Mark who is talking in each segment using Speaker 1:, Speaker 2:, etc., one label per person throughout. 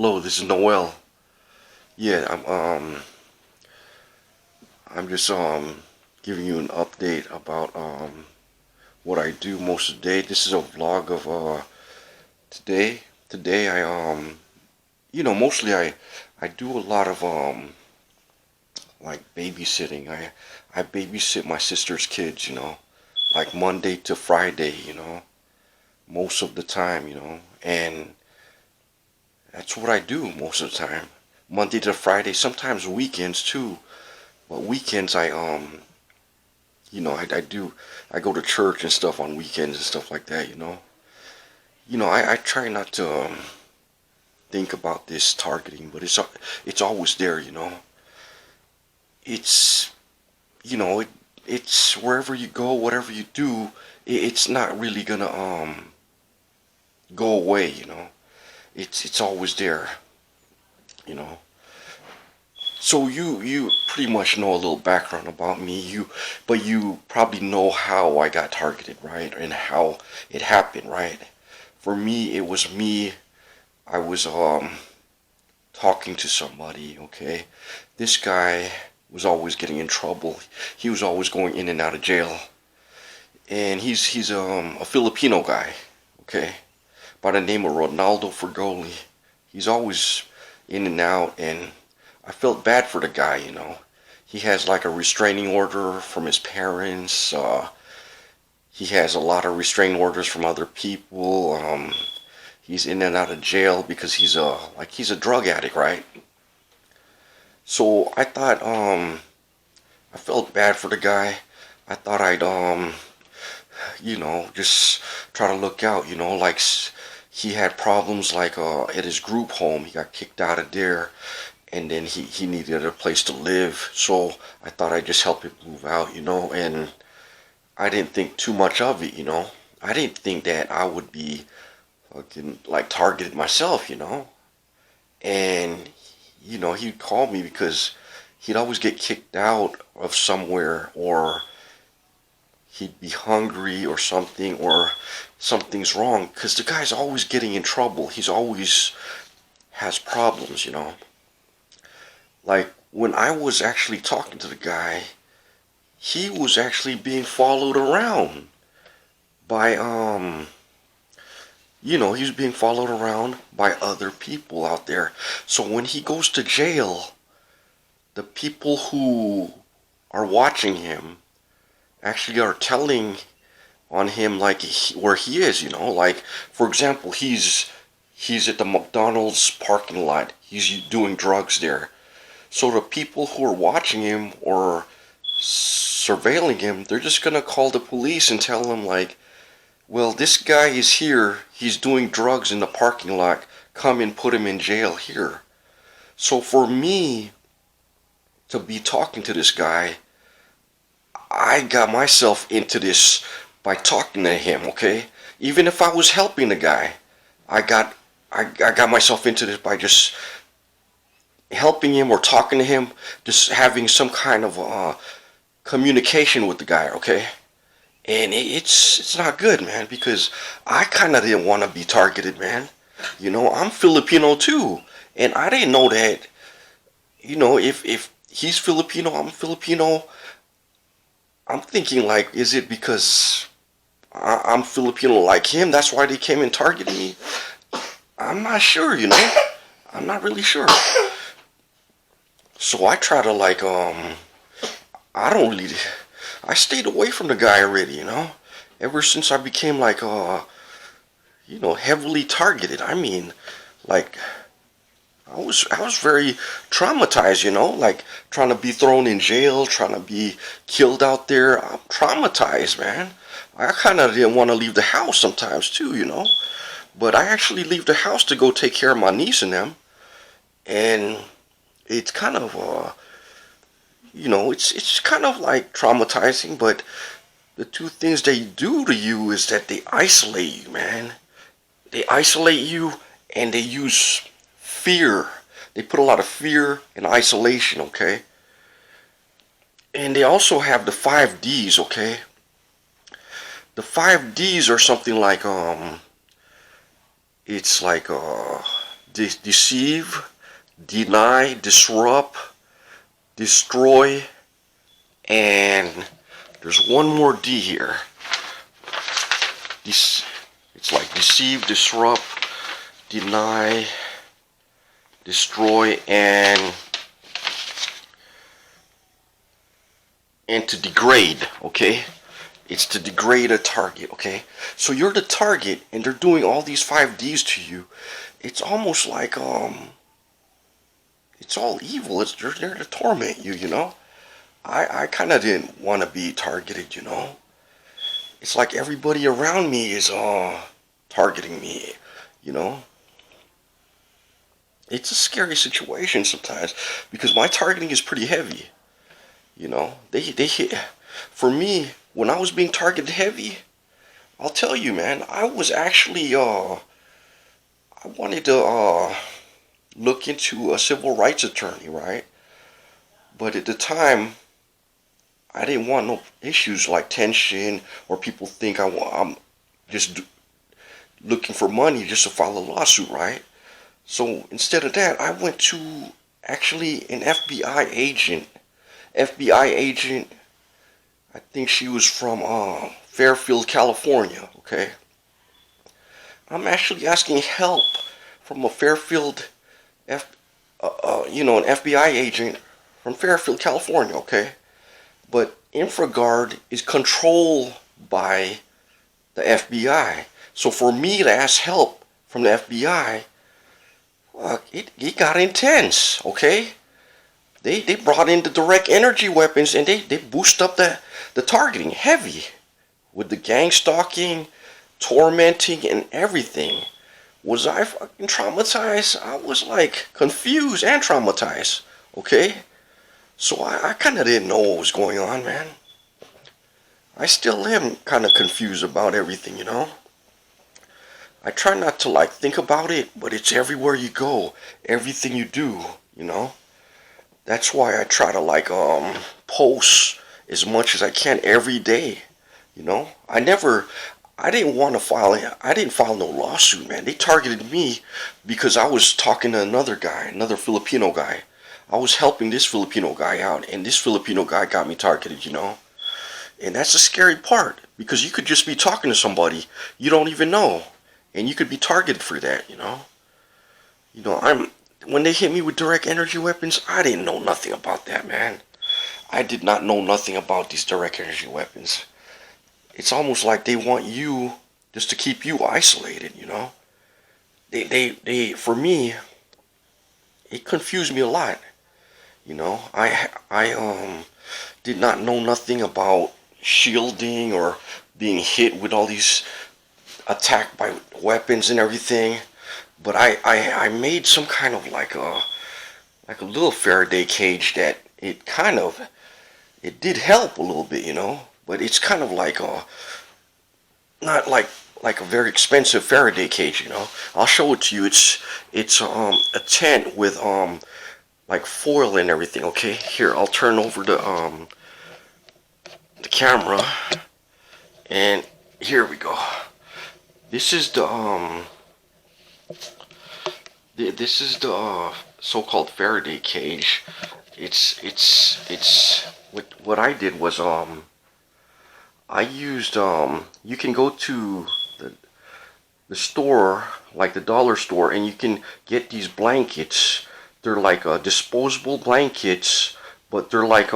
Speaker 1: Hello, this is Noel. Yeah, I'm just giving you an update about what I do most of the day. This is a vlog of today. Today mostly I do a lot of like babysitting. I babysit my sister's kids, like Monday to Friday, most of the time, and that's what I do most of the time. Monday to Friday, sometimes weekends too. But weekends I go to church and stuff on weekends and stuff like that. I try not to think about this targeting, but it's always there. It's you know it it's wherever you go, whatever you do, it's not really gonna go away. It's always there, you know. So you pretty much know a little background about me. But you probably know how I got targeted, right? And how it happened, right? For me, it was me. I was talking to somebody, okay? This guy was always getting in trouble. He was always going in and out of jail. And he's a Filipino guy, okay? By the name of Reynaldo Frugoli. He's always in and out, and I felt bad for the guy. He has like a restraining order from his parents. He has a lot of restraining orders from other people. He's in and out of jail because he's a drug addict, right? So I thought I felt bad for the guy. I thought I'd just try to look out. Like he had problems like at his group home. He got kicked out of there, and then he needed a place to live. So I thought I'd just help him move out. And I didn't think too much of it. I didn't think that I would be fucking like targeted myself. And he'd call me because he'd always get kicked out of somewhere, or he'd be hungry or something, or something's wrong, because the guy's always getting in trouble. He's always has problems. Like when I was actually talking to the guy, he was actually being followed around by he was being followed around by other people out there. So when he goes to jail, the people who are watching him actually are telling on him like where he is. Like for example, he's at the McDonald's parking lot. He's doing drugs there. So the people who are watching him or surveilling him, they're just gonna call the police and tell them like, well, this guy is here. He's doing drugs in the parking lot. Come and put him in jail here. So for me to be talking to this guy, I got myself into this by talking to him, okay? Even if I was helping the guy, I got myself into this by just helping him or talking to him, just having some kind of communication with the guy, okay? And it's not good, man, because I kind of didn't want to be targeted, man. I'm Filipino too, and I didn't know that. If he's Filipino, I'm Filipino. I'm thinking like, is it because I'm Filipino like him? That's why they came and targeted me. I'm not sure. I'm not really sure. So I try to like I don't really I stayed away from the guy already. Ever since I became like heavily targeted. I mean, like I was very traumatized, like trying to be thrown in jail, trying to be killed out there. I'm traumatized, man. I kind of didn't want to leave the house sometimes too. But I actually leave the house to go take care of my niece and them. And it's kind of it's kind of like traumatizing, but the two things they do to you is that they isolate you, man. They isolate you, and they use fear. They put a lot of fear and isolation, okay? And they also have the 5 Ds, okay? The 5 Ds are something like it's like deceive, deny, disrupt, destroy, and there's one more D here. It's like deceive, disrupt, deny, destroy, and to degrade, okay? It's to degrade a target, okay? So you're the target, and they're doing all these 5Ds to you. It's almost like, it's all evil. They're there to torment you, you know? I kind of didn't want to be targeted, you know? It's like everybody around me is, targeting me, you know? It's a scary situation sometimes, because my targeting is pretty heavy. You know, they hit. For me, when I was being targeted heavy, I'll tell you, man, I was actually, I wanted to, look into a civil rights attorney, right? But at the time, I didn't want no issues like tension, or people think I'm just looking for money just to file a lawsuit, right? So instead of that, I went to actually an FBI agent. FBI agent, I think she was from Fairfield, California, okay? I'm actually asking help from a Fairfield, an FBI agent from Fairfield, California, okay? But InfraGard is controlled by the FBI. So for me to ask help from the FBI, it got intense, okay? They brought in the direct energy weapons, and they boost up the targeting heavy with the gang stalking, tormenting, and everything. Was I fucking traumatized? I was like confused and traumatized, okay? So I kind of didn't know what was going on, man. I still am kind of confused about everything, you know? I try not to like think about it, but it's everywhere you go, everything you do, you know? That's why I try to like post as much as I can every day, you know? I didn't file no lawsuit, man. They targeted me because I was talking to another Filipino guy. I was helping this Filipino guy out, and this Filipino guy got me targeted, you know? And that's the scary part, because you could just be talking to somebody you don't even know, and you could be targeted for that, you know? When they hit me with direct energy weapons, I didn't know nothing about that, man. I did not know nothing about these direct energy weapons. It's almost like they want you just to keep you isolated, you know? For me, it confused me a lot. You know, I did not know nothing about shielding or being hit with all these attacked by weapons and everything. But I made some kind of like a little Faraday cage that it did help a little bit, you know. But it's kind of like not like a very expensive Faraday cage, you know. I'll show it to you. It's a tent with like foil and everything. Okay, here I'll turn over the camera, and here we go. This is the so-called Faraday cage. It's what I did was I used you can go to the store, like the dollar store, and you can get these blankets. They're like disposable blankets, but they're like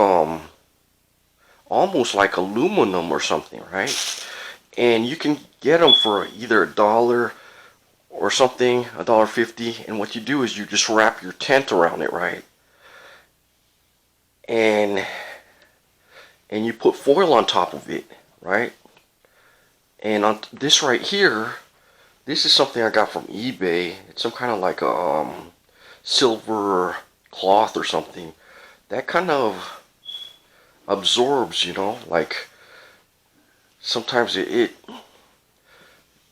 Speaker 1: almost like aluminum or something, right? And you can get them for either $1 or something, $1.50. And what you do is you just wrap your tent around it, right? And you put foil on top of it, right? And on this right here, this is something I got from eBay. It's some kind of like a silver cloth or something that kind of absorbs, you know, like sometimes it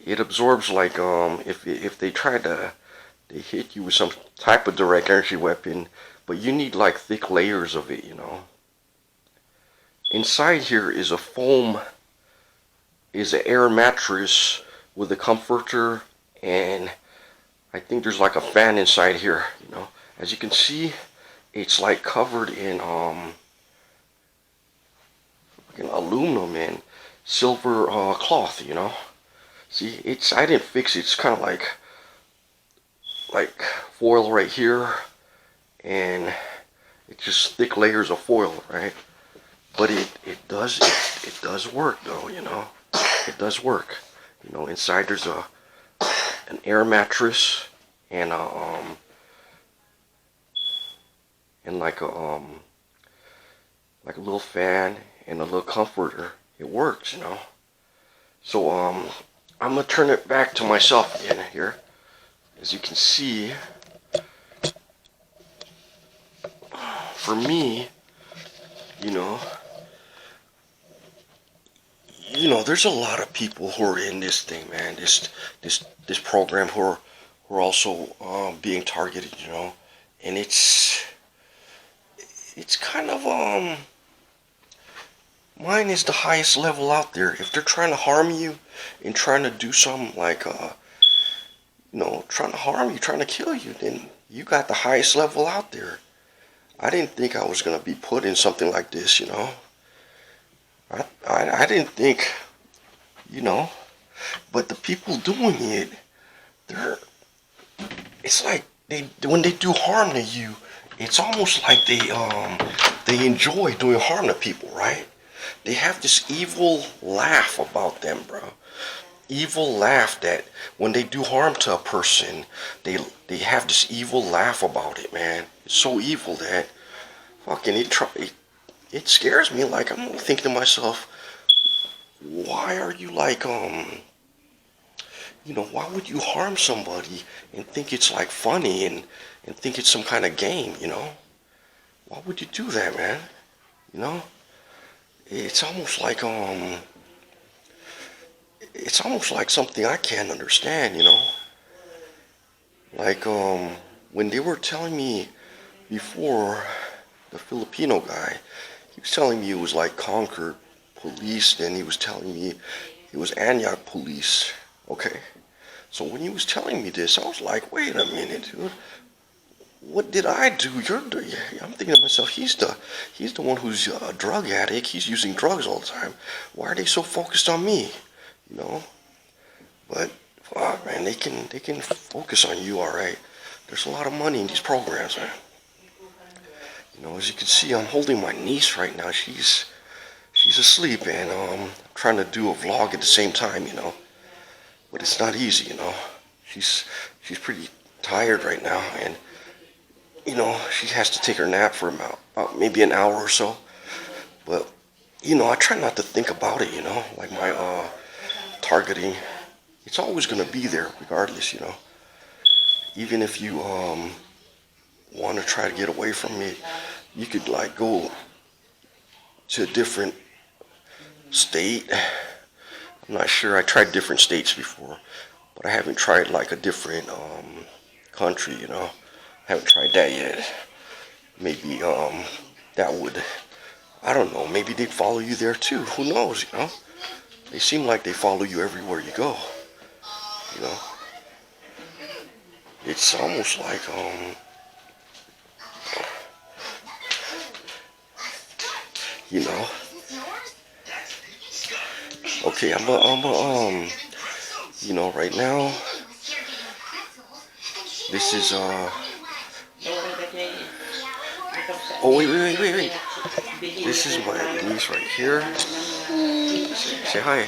Speaker 1: absorbs, like if they try to they hit you with some type of direct energy weapon, but you need like thick layers of it, you know. Inside here is a foam, is an air mattress with a comforter and I think there's like a fan inside here, you know. As you can see, it's like covered in aluminum and silver cloth, you know. See, I didn't fix it. It's kind of like foil right here, and it's just thick layers of foil, right? But it does work though, you know. It does work. You know, inside there's an air mattress and like a little fan and a little comforter. It works, you know. So I'm gonna turn it back to myself again here. As you can see, for me, you know, there's a lot of people who are in this thing, man. This program who are also being targeted, you know, and it's kind of mine is the highest level out there. If they're trying to harm you and trying to do something like you know, trying to harm you, trying to kill you, then you got the highest level out there. I didn't think I was gonna be put in something like this, you know. I didn't think, you know, but the people doing it, it's like when they do harm to you, it's almost like they enjoy doing harm to people, right? They have this evil laugh about them, bro. Evil laugh that when they do harm to a person, they have this evil laugh about it, man. It's so evil that fucking it scares me. Like, I'm thinking to myself, why are you like you know, why would you harm somebody and think it's like funny and think it's some kind of game, you know? Why would you do that, man? You know? It's almost like something I can't understand, you know? Like when they were telling me before, the Filipino guy, he was telling me it was like Concord police, then he was telling me it was Antioch police. Okay. So when he was telling me this, I was like, wait a minute, dude. What did I do? I'm thinking to myself, he's the one who's a drug addict. He's using drugs all the time. Why are they so focused on me? You know? But fuck, man, they can focus on you, all right. There's a lot of money in these programs, man. You know, as you can see, I'm holding my niece right now. She's asleep, and I'm trying to do a vlog at the same time, you know. But it's not easy, you know. She's pretty tired right now, and you know, she has to take her nap for about maybe an hour or so. But you know, I try not to think about it, you know. Like my targeting, it's always gonna be there regardless, you know. Even if you want to try to get away from it, you could like go to a different state. I'm not sure. I tried different states before, but I haven't tried like a different country, you know. I haven't tried that yet. Maybe that would, I don't know, maybe they'd follow you there too. Who knows, you know? They seem like they follow you everywhere you go, you know. It's almost like you know. Okay, I'm you know, right now, this is oh wait. This is my niece right here. Say hi.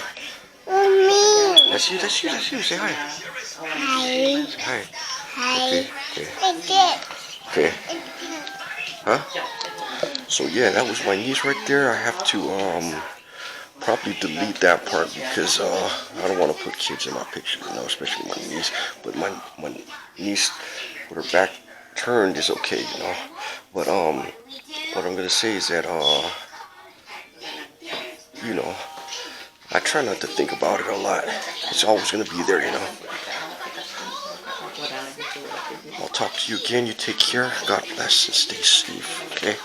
Speaker 1: That's you. Say hi.
Speaker 2: Hi.
Speaker 1: Hi.
Speaker 2: Hi.
Speaker 1: Okay. Huh? So yeah, that was my niece right there. I have to probably delete that part because I don't want to put kids in my picture, you know, especially my niece. But my niece with her back turned is okay, you know. But what I'm gonna say is that you know, I try not to think about it a lot. It's always gonna be there, you know. I'll talk to you again. You take care. God bless and stay safe. Okay.